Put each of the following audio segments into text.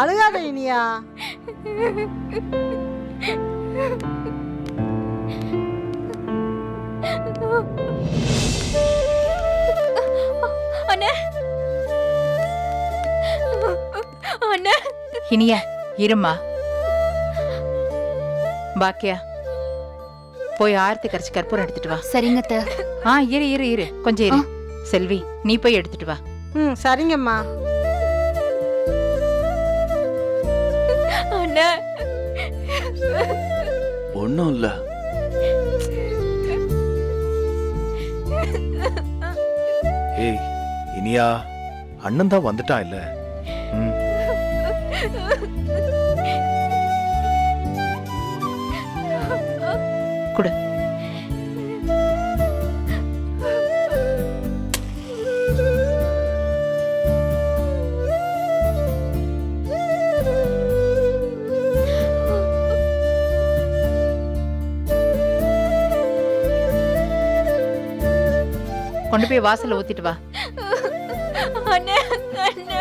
அழுகாத இனியா. அண்ணே அண்ணே. இனியா இருமா. பாக்கியா போய் ஆரத்தி கரைச்சி கற்பூரம் எடுத்துட்டு வா. சரிங்க அத்தை. இரு இரு இரு கொஞ்சம் இரு. செல்வி நீ போய் எடுத்துட்டு வா. சரிங்கம்மா. அண்ணே ஒண்ணும் இல்ல. ஏய் இனியா, அண்ணன் தான் வந்துட்டான் இல்ல. குடு. கொண்டு போய் வாசல்ல ஊத்திட்டு வா. அண்ணே அண்ணே.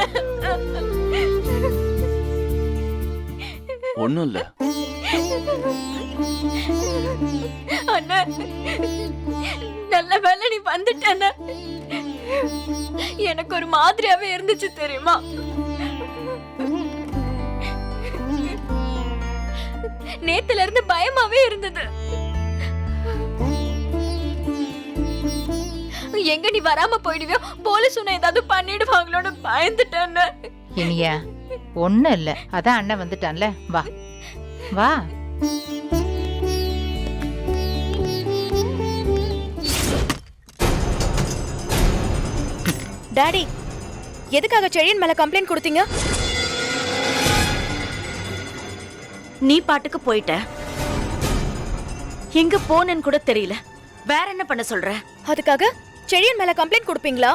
ஒண்ணும் இல்ல. அண்ணே நல்ல வேளை நீ வந்துட்டேன்னு. எனக்கு ஒரு மாதிரியாவே இருந்துச்சு தெரியுமா? நேத்துல இருந்து பயமாவே இருந்தது. எங்க நீ வராம போயிடுவியோ, போலீஸ் உன்னை ஏதாவது பண்ணிடுவாங்களோன்னு பயந்துட்டேன்னு. இனியா ஒண்ணும் இல்ல, அதான் அண்ணன் வந்துட்டான்ல. வா வா. டாடி எதுக்காக செழியன் மேல கம்ப்ளைண்ட் கொடுத்தீங்க? நீ பாட்டுக்கு போயிட்ட, எங்க போனேன்னு கூட தெரியல. வேற என்ன பண்ண சொல்ற? அதுக்காக செழியன் மேல கம்ப்ளைண்ட் கொடுப்பீங்களா?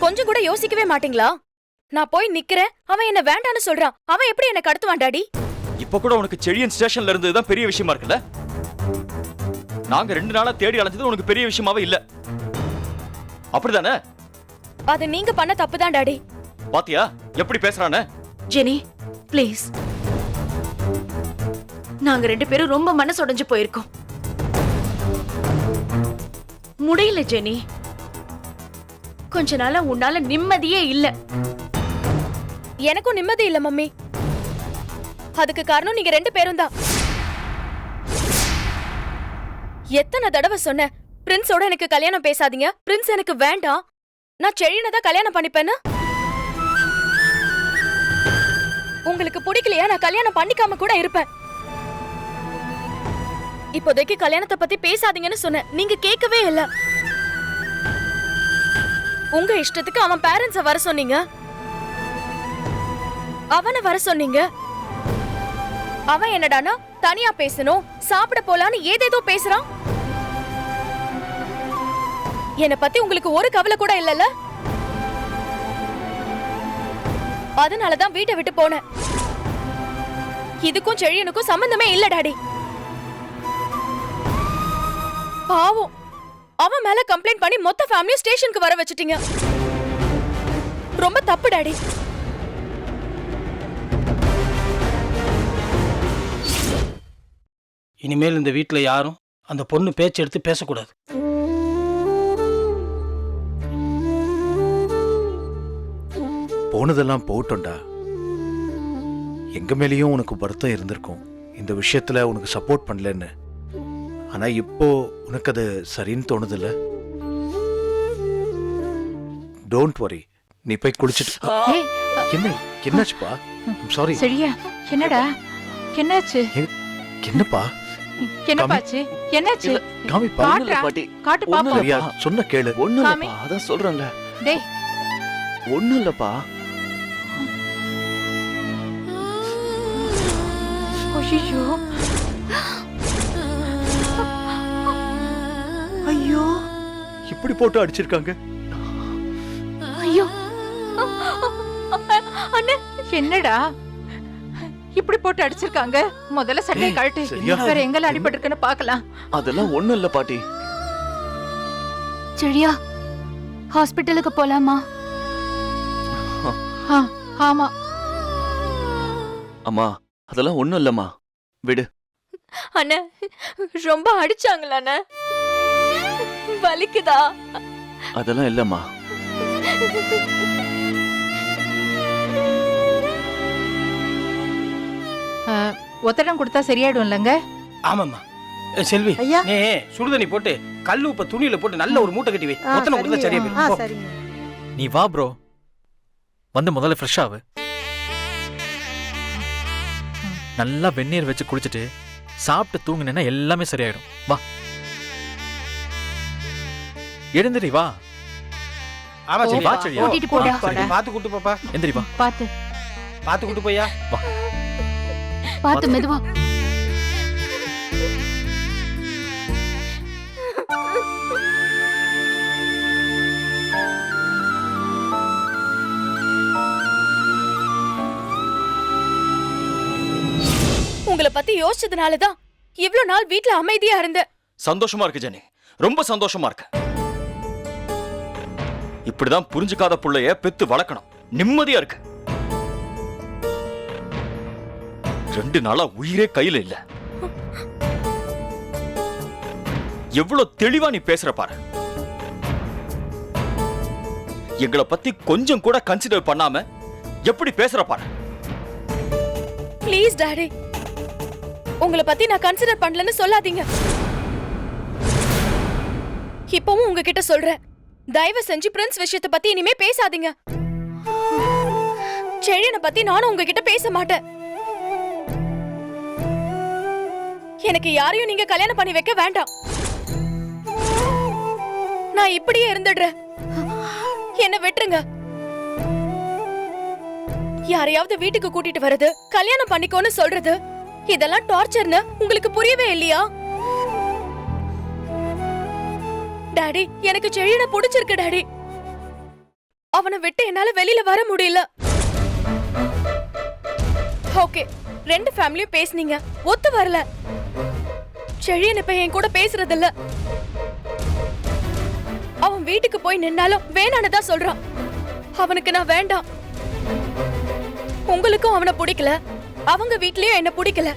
கொஞ்சம் கூட யோசிக்கவே மாட்டீங்களா? நான் போய் நிக்கிறேன், அவன் என்ன வேண்டான்னு சொல்றான். அவன் எப்படி என்ன கடத்துவான் டாடி? இப்ப கூட உனக்கு செழியன் ஸ்டேஷன்ல இருந்ததுதான் பெரிய விஷயமா இருக்குல்ல. நாங்க 2 நாளா தேடி அலைஞ்சது உனக்கு பெரிய விஷயமாவே இல்ல, அப்படிதானே? அது நீங்க பண்ண தப்புதான் டாடி. பாத்தியா எப்படி பேசுறானே? ஜெனி ப்ளீஸ், நாங்க 2 பேரும் ரொம்ப மனசுடைஞ்சு போயிருக்கோம். முடியல ஜெனி, கொஞ்ச நாளா உன்னால நிம்மதியே இல்ல. எனக்கும் நிம்மதி இல்ல மம்மி. அதுக்கு காரணம் நீங்க 2 பேரும் தான். எத்தனை தடவை சொன்ன, பிரின்ஸோட எனக்கு கல்யாணம் பேசாதீங்க, பிரின்ஸ் எனக்கு வேண்டாம், நான் செழியனை தான் கல்யாணம் பண்ணிப்பேன்னு. உங்களுக்கு பிடிக்கலையா நான் கல்யாணம் பண்ணிக்காம கூட இருப்பேன். இப்போதைக்கு கல்யாணத்தை பத்தி பேசாதீங்கன்னு சொன்னேன், நீங்க கேட்கவே இல்ல. உங்க இஷ்டத்துக்கு அவன் பேரண்ட்ஸ வர சொன்னீங்க, அவனை வர சொன்னீங்க. அவன் என்னடானா தனியா பேசணும், சாப்பிட போலான்னு ஏதேதோ பேசுறான். என்ன பத்தி உங்களுக்கு ஒரு கவலை கூட இல்லல்ல. அதனாலதான் வீட்டை விட்டு போனேன். இதுக்கும் செழியனுக்கும் சம்பந்தமே இல்ல டாடி. பாவம், அவன் மேல கம்ப்ளைண்ட் பண்ணி மொத்த ஃபேமிலியும் ஸ்டேஷனுக்கு வர வச்சிட்டீங்க. ரொம்ப தப்பு டாடி. இனிமேல் இந்த வீட்டுல யாரும் அந்த பொண்ணு பேச்சு எடுத்து பேசக்கூடாது. போனதெல்லாம் போட்டோண்டா. எங்க மேலேயும் உனக்கு வருத்தம் இருந்திருக்கும், இந்த விஷயத்துல உனக்கு சப்போர்ட் பண்ணலன்னு. ஆனா இப்போ உனக்கு அது சரின்னு தோணுதில்ல? டோன்ட் வரி, நீ போய் குளிச்சிட்டு. என்னாச்சுப்பா? சாரி. சரியா? என்னடா என்னாச்சு? என்னப்பா? என்னப்பாச்சு? என்னாச்சு? காமிப்பா. பாட்டி காட்டு பாப்போம். சரியா சொன்ன கேளு. ஒண்ணும் இல்லப்பா, அதான் சொல்றேன்ல. டேய் ஒண்ணும் இல்லப்பா. ஐயோ ஐயோ, இப்படி போட்டு அடிச்சிருக்காங்க. ஐயோ அண்ணே, என்னடா இப்படி போட்டு அடிச்சிருக்காங்க? முதல்ல சட்டையை கழட்டு, வேற எங்கெல்லாம் அடிபட்டிருக்குன்னு பார்க்கலாம். அதெல்லாம் ஒண்ணும் இல்ல பாட்டி. செழியா, ஹாஸ்பிட்டலுக்கு போலாமா? ஆமா. அம்மா அதெல்லாம் ஒண்ணும் இல்லம்மா, விடு. அண்ணா ரொம்ப அடிச்சாங்களா அண்ணா? வலிக்குதா? அதெல்லாம் இல்லம்மா. ஒத்தடம் கொடுத்தா சரியாயிடும் இல்லங்க? ஆமாம்மா. செல்வி, ஐயா. நீ சுடுதண்ணி போட்டு கல் உப்ப துணியில போட்டு நல்ல ஒரு மூட்டை கட்டி வை. ஒத்தனை கொடுத்தா சரியா போயிடும். போ. சரிங்க. நீ வா ப்ரோ, வந்து முதல்ல ஃப்ரெஷ் ஆகு. நல்லா வெந்நீர் வச்சு குளிச்சுட்டு சாப்பிட்டு தூங்குனேன்னா எல்லாமே சரியாயிடும். வா எழுந்திரி, வா. ஆமா சரி, வா செழியா. கூட்டிட்டு போடா. பாத்து கூட்டு போப்பா. எந்திரி வா. பாத்து பாத்து கூட்டு போயா. பாத்து மெதுவா. உங்களை பத்தி யோசிச்சதுனாலதான் இவ்ளோ நாள் வீட்ல அமைதியா இருந்த. சந்தோஷமா இருக்கு ஜெனி, ரொம்ப சந்தோஷமா இருக்கு. இப்படிதான் புரிஞ்சுக்காத புள்ளைய பெத்து வளர்க்கணும். நிம்மதியா இருக்கு. 2 நாளா உயிரே கையில இல்ல. எவ்வளவு தெளிவா நீ பேசுற பாரு. எங்களை பத்தி கொஞ்சம் கூட கன்சிடர் பண்ணாம எப்படி பேசுற பாரு. ப்ளீஸ் டாடி, உங்களை பத்தி நான் கன்சிடர் பண்ணலன்னு சொல்லாதீங்க. இப்பவும் உங்ககிட்ட சொல்றேன், தயவு செஞ்சு பிரின்ஸ் விஷயத்தை பத்தி இனிமே பேசாதீங்க. செழியனை பத்தி நானும் உங்ககிட்ட பேச மாட்டேன். எனக்கு யாரையும் நீங்க கல்யாணம் பண்ணி வைக்க வேண்டாம். நான் இப்படியே இருந்துடுறேன். என்ன விட்டுருங்க. யாரையாவது வீட்டுக்கு கூட்டிட்டு வரது, கல்யாணம் பண்ணிக்கோன்னு சொல்றது, இதெல்லாம் டார்ச்சர்னு உங்களுக்கு புரியவே இல்லையா? டாடி, எனக்கு செழியனை பிடிச்சிருக்கு டாடி. அவனை விட்டு என்னால வெளியில வர முடியல. ஓகே, 2 ஃபேமிலியும் பேசுனீங்க, ஒத்து வரல. செழியன் இப்ப என் கூட பேசுறது இல்ல. அவன் வீட்டுக்கு போய் நின்னாலும் வேணான்னு தான் சொல்றான். அவனுக்கு நான் வேண்டாம். உங்களுக்கும் அவனை பிடிக்கல, அவங்க வீட்லயும் என்ன பிடிக்கல.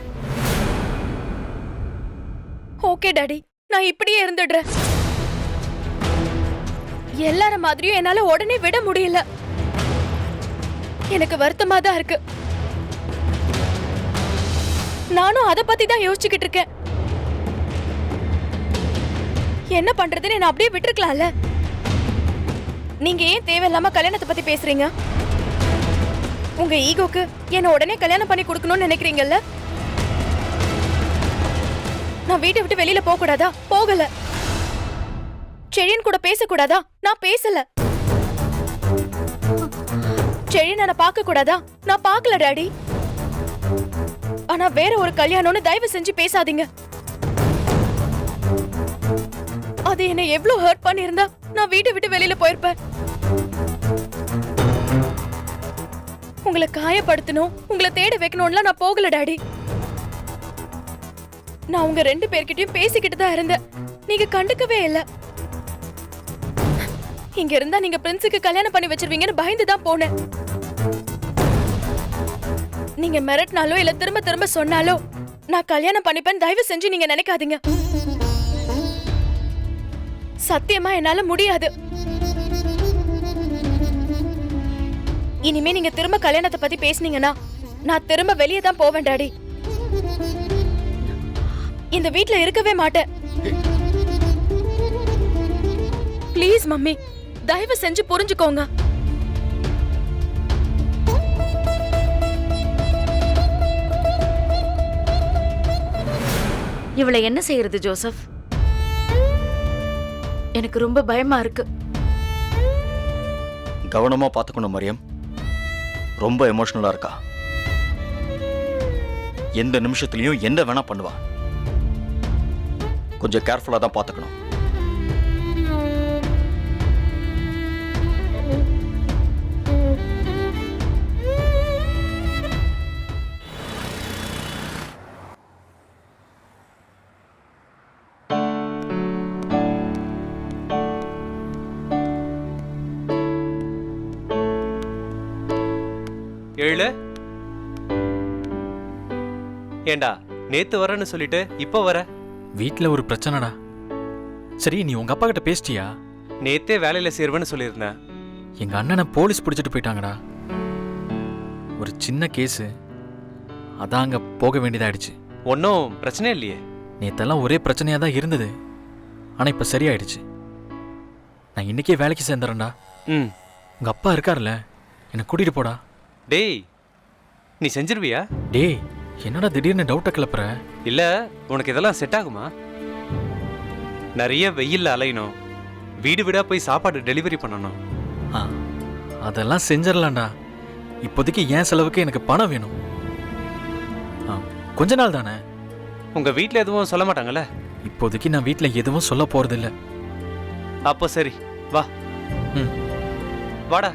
ஓகே டாடி, நான் இப்படியே இருந்துடுறேன். எல்லார மாதிரியும் என்னால உடனே விட முடியல. எனக்கு வருத்தமா தான் இருக்கு. நானும் அத பத்தி தான் யோசிச்சுக்கிட்டு இருக்கேன். என்ன பண்றதுன்னு நான் அப்படியே விட்டுருக்கலாம்ல. நீங்க ஏன் தேவையில்லாம கல்யாணத்தை பத்தி பேசுறீங்க? உங்க ஈகோக்கு என்ன உடனே கல்யாணம் பண்ணி கொடுக்கணும்னு நினைக்கிறீங்கல்ல? நான் வீட்டை விட்டு வெளியில போக கூடாதா? போகல. செழியன் கூட பேசக்கூடாதா? நான் பேசல. செழியனை பார்க்க கூடாதா? நான் பார்க்கல டாடி. ஆனா வேற ஒரு கல்யாணம்னு தயவு செஞ்சு பேசாதீங்க. அது என்ன எவ்வளவு ஹர்ட் பண்ணிருந்தா நான் வீட்டை விட்டு வெளியில போயிருப்பேன். உங்களை காயப்படுத்தணும், உங்களை தேட வைக்கணும்லாம் நான் போகல டாடி. நான் உங்க 2 பேர்கிட்டயும் பேசிக்கிட்டு தான் இருந்தேன். நீங்க கண்டுக்கவே இல்ல. இங்க இருந்தா நீங்க பிரின்ஸுக்கு கல்யாணம் பண்ணி வச்சிருவீங்கன்னு பயந்து தான் போனேன். நீங்க மிரட்டினாலோ இல்ல திரும்ப திரும்ப சொன்னாலோ நான் கல்யாணம் பண்ணிப்பேன் தயவு செஞ்சு நீங்க நினைக்காதீங்க. சத்தியமா என்னால முடியாது. இனிமே நீங்க திரும்ப கல்யாணத்தை பத்தி பேசுனீங்கன்னா நான் திரும்ப வெளியே தான் போவேன் டாடி. இந்த வீட்ல இருக்கவே மாட்டேன். ப்ளீஸ் மம்மி, தயவு செஞ்சு புரிஞ்சுக்கோங்க. இவளை என்ன செய்யறது ஜோசப்? எனக்கு ரொம்ப பயமா இருக்கு. கவனமா பாத்துக்கணும் மரியம். ரொம்ப எமோஷனலா இருக்கா. எந்த நிமிஷத்துலயும் என்ன வேணா பண்ணுவா. கொஞ்சம் கேர்ஃபுல்லா தான் பாத்துக்கணும். 7. ஏண்டா நேத்து வரேன்னு சொல்லிட்டு இப்போ வர? வீட்டில் ஒரு பிரச்சனைடா. சரி, நீ உங்க அப்பா கிட்ட பேசிட்டியா? நேத்தே வேலையில சேருவேன்னு சொல்லியிருந்தேன். எங்க அண்ணனை போலீஸ் பிடிச்சிட்டு போயிட்டாங்கடா. ஒரு சின்ன கேஸு, அதான் அங்க போக வேண்டியதாயிடுச்சு. ஒன்றும் பிரச்சனை இல்லையே. நேத்தெல்லாம் ஒரே பிரச்சனையா தான் இருந்தது, ஆனா இப்ப சரியாயிடுச்சு. நான் இன்னைக்கே வேலைக்கு சேர்ந்துறேன்டா. ம். உங்க அப்பா இருக்கார்ல, என்னை கூட்டிட்டு போடா. டேய், நீ செஞ்சிருவியா? டேய், என்னடா திடீர்னு டவுட்டை கிளப்புற? இல்ல, உனக்கு இதெல்லாம் செட் ஆகுமா? நிறைய வெயில்ல அலையணும், வீடு வீடா போய் சாப்பாடு டெலிவரி பண்ணணும். ஆ, அதெல்லாம் செஞ்சிடலாம்டா. இப்போதைக்கு என் செலவுக்கு எனக்கு பணம் வேணும். கொஞ்ச நாள் தானே. உங்க வீட்ல எதுவும் சொல்ல மாட்டாங்கல்ல? இப்போதைக்கு நான் வீட்ல எதுவும் சொல்ல போறதில்ல. அப்போ சரி, வா. ம். வாடா.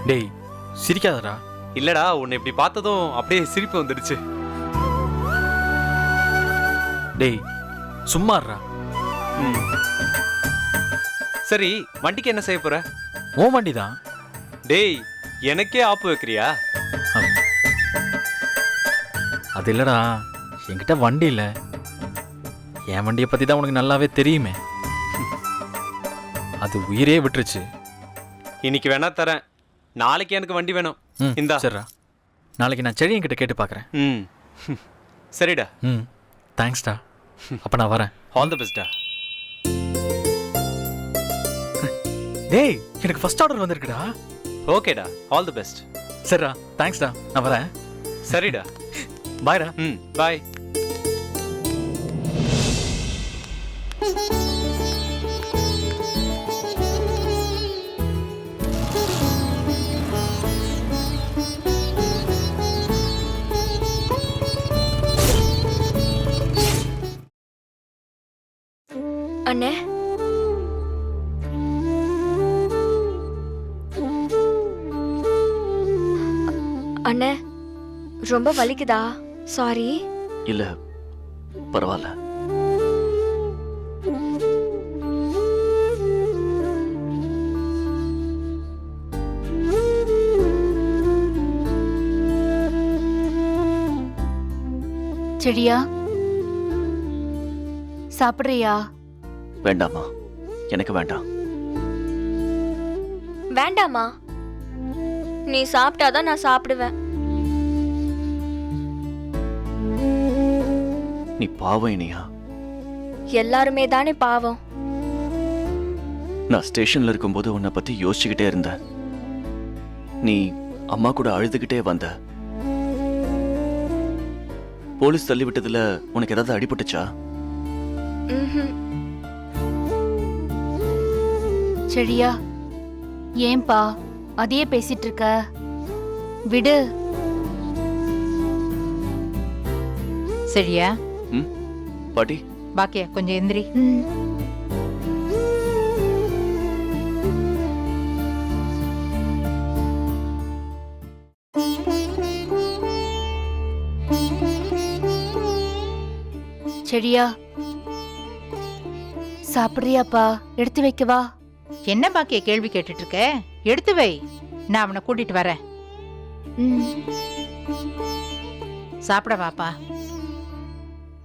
டேய், சிரிக்காதடா. இல்லடா, உன்னை இப்படி பார்த்ததும் அப்படியே சிரிப்பு வந்துடுச்சு. டேய், சும்மாறா. ம். சரி, வண்டிக்கு என்ன செய்ய போற? ஓ வண்டி தான். டேய், எனக்கே ஆப்பு வைக்கிறியா? அது இல்லடா, என்கிட்ட வண்டி இல்ல. என் வண்டியை பத்தி தான் உனக்கு நல்லாவே தெரியுமே. அது உயிரே விட்டுருச்சு. இன்னைக்கு வேணா தரேன், நாளைக்கு எனக்கு வண்டி வேணும். இந்தா. சரிடா, நாளைக்கு நான் செழியன் கிட்ட கேட்டு பார்க்கறேன். ம். சரிடா. ம், தேங்க்ஸ்டா. அப்ப நான் வரேன். ஆல் தி பெஸ்டா. டேய், எனக்கு ஃபர்ஸ்ட் ஆர்டர் வந்திருக்குடா. ஓகேடா, ஆல் தி பெஸ்ட். சரிடா, தேங்க்ஸ்டா. நான் வரேன். சரிடா. பாய்டா. ம், பாய். அண்ணே, அண்ணே, ரொம்ப வலிக்குதா? சாரி. இல்ல, பரவாயில்ல. செடியா, சாப்பிடுறியா? வேண்டாமா, எனக்கு வேண்டாம். வேண்டாமா? நீ சாப்பிட்டாதான் நான் சாப்பிடுவேன். நீ பாவம் இனியா. எல்லாருமே தானே பாவம். நான் ஸ்டேஷன்ல இருக்கும்போது உன்னை பத்தி யோசிச்சுக்கிட்டே இருந்தேன். நீ அம்மா கூட அழுதுகிட்டே வந்த. போலீஸ் தள்ளி விட்டதுல உனக்கு ஏதாவது அடிபட்டுச்சா? ம்ஹும். செடியா, ஏன்பா அதையே பேசிட்டு இருக்க? விடு. சரியா? ம், பாட்டி. பாக்கியா, கொஞ்சம் எந்திரி. ம். செடியா, சாப்பிடுறியாப்பா? எடுத்து வைக்கவா? என்ன பாக்கிய கேள்வி கேட்டுட்டு இருக்க? எடுத்து வை, நான் அவனை கூட்டிட்டு வரேன். ம். சாப்பிட வாப்பா.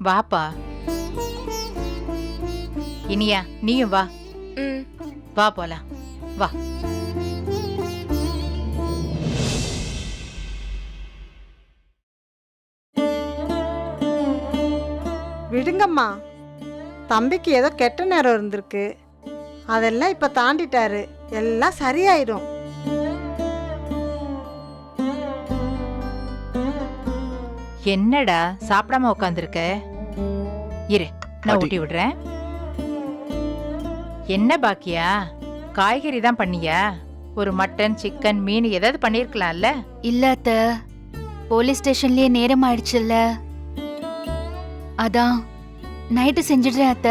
வாப்பா. இனியா, நீயும் வா. ம். வா போலாம். வா. விடுங்கம்மா. தம்பிக்கு ஏதோ கெட்ட நேரம் இருந்திருக்கு, அதெல்லாம் இப்ப தாண்டிட்டாரு. எல்லாம் சரியாயிடும். என்னடா சாப்பிடாம உட்காந்துருக்க? இரு, நான் ஊட்டி விடுறேன். என்ன பாக்கியா, காய்கறி தான் பண்ணியா? ஒரு மட்டன், சிக்கன், மீன் ஏதாவது பண்ணிருக்கலாம்ல? இல்ல அத்த, போலீஸ் ஸ்டேஷன்லயே நேரம் ஆயிடுச்சுல்ல, அதான் நைட்டு செஞ்சிடுறேன் அத்த.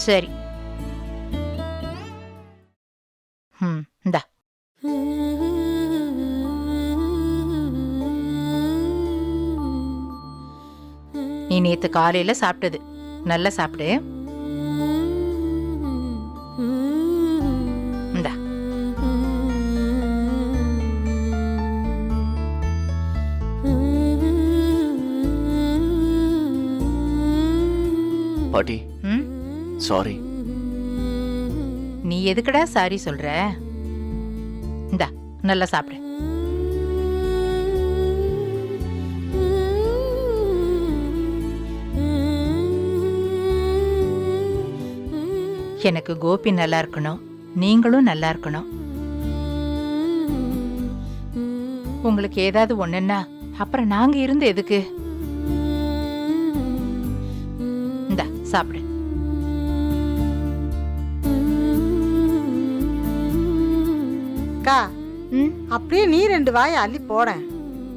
சரி. இந்தா. நீ நேத்து காலையில சாப்பிட்டது நல்லா சாப்பிடு. இந்தா. பாட்டி ம்? சாரி. நீ எதுக்குடா சாரி சொல்ற? இந்தா நல்லா சாப்பிடு. எனக்கு கோபி நல்லா இருக்கணும், நீங்களும் நல்லா இருக்கணும். உங்களுக்கு ஏதாவது ஒண்ணுன்னா அப்புறம் நாங்க இருந்து எதுக்கு? இந்தா சாப்பிடு. அக்கா ம், அப்படியே நீ 2 வாயை அள்ளி போடேன்.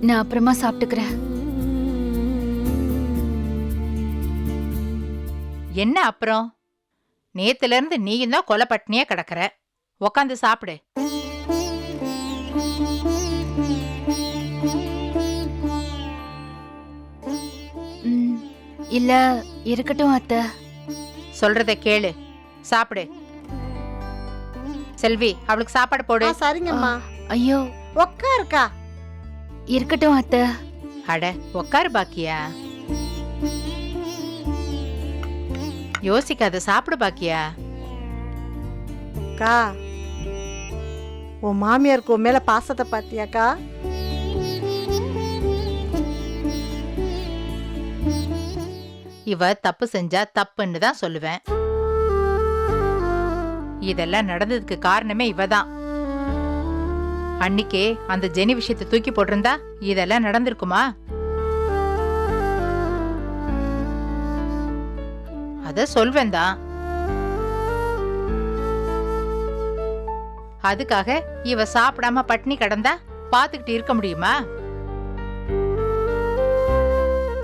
நான் அப்புறமா சாப்பிட்டுக்கிறேன். என்ன அப்புறம்? நேத்துல இருந்து நீயும் தான் கொலை பட்டினியா கிடக்குற. உக்காந்து சாப்பிடு. ம், இல்ல இருக்கட்டும் அத்தை. சொல்றத கேளு, சாப்பிடு. செல்வி, அவளுக்கு சாப்பாடு போடு. சரிங்கம்மா. ஐயோ, உக்காருக்கா. இருக்கட்டும் அத்தை. அட உக்காரு பாக்கியா. யோசிக்காத, சாப்பிடு பாக்கியா. அக்கா உன் மாமியாருக்கு உன் மேல பாசத்தை பாத்தியாக்கா? இவ தப்பு செஞ்சா தப்புன்னு தான் சொல்லுவேன். இதெல்லாம் நடந்ததுக்கு காரணமே இவதான். அன்னிக்கே அந்த ஜெனி விஷயத்தை தூக்கி போட்டிருந்தா இதெல்லாம் நடந்திருக்குமா? அத சொல்வேன் தான். அதுக்காக இவ சாப்பிடாம பட்டினி கிடந்தா பாத்துக்கிட்டு இருக்க முடியுமா?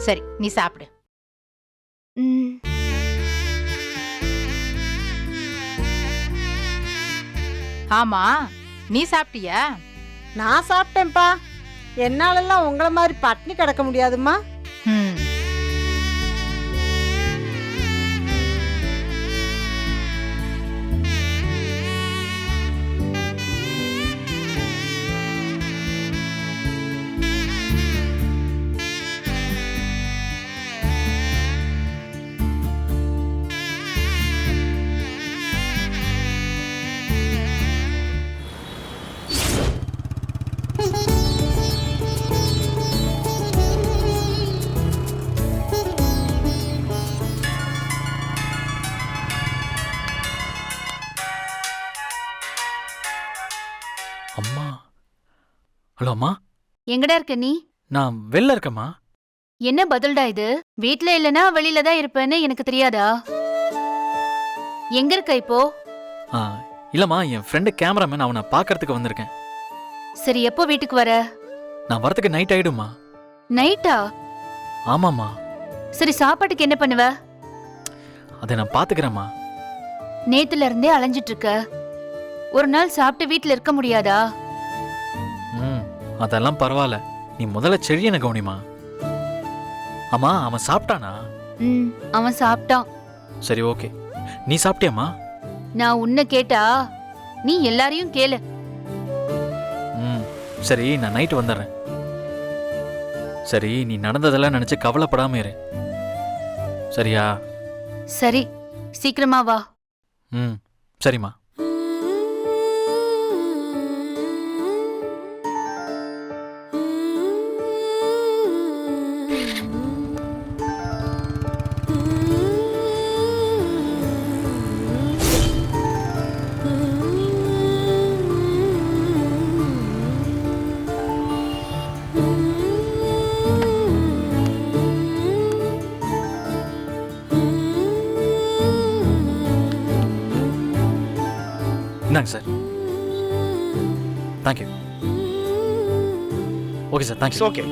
சரி, நீ சாப்பிடு. ம், ஆமா, நீ சாப்பிட்டியா? நான் சாப்பிட்டேன்ப்பா. என்னாலெல்லாம் உங்களை மாதிரி பட்டினி கிடக்க முடியாதும்மா. ம். அம்மா. ஹலோ அம்மா. எங்கடா இருக்க நீ? நான் வெளில இருக்கேம்மா. என்ன பதில்டா இது? வீட்ல இல்லனா வெளியில தான் இருப்பேன்னு எனக்கு தெரியாதா? எங்க இருக்க இப்போ? ஆ, இல்லம்மா, என் ஃப்ரெண்டு கேமராமேன், அவனை பார்க்கறதுக்கு வந்திருக்கேன். சரி, எப்போ வீட்டுக்கு வர? நான் வரதுக்கு நைட் ஆயிடுமா? நைட்டா? ஆமாம்மா. சரி, சாப்பாட்டுக்கு என்ன பண்ணுவ? அதை நான் பார்த்துக்கிறேம்மா. நேத்துல இருந்தே அலைஞ்சிட்டு இருக்க. ஒரு நாள் சாப்பிட்டு வீட்ல இருக்க முடியாதா? ம், அதெல்லாம் பரவாயில்ல. நீ முதல்ல செழியனை கவனிமா. அம்மா, அவன் சாப்பிட்டானா? ம், அவன் சாப்பிட்டான். சரி, ஓகே. நீ சாப்பிட்டியாம்மா? நான் உன்னை கேட்டா நீ எல்லாரையும் கேளு. ம், சரி, நான் நைட்டு வந்துடுறேன். சரி, நீ நடந்ததெல்லாம் நினைச்சு கவலைப்படாம இரு, சரியா? சரி, சீக்கிரமா வா. ம், சரிம்மா. இந்தாங்க sir. Thank you. Okay sir, thank you. Okay.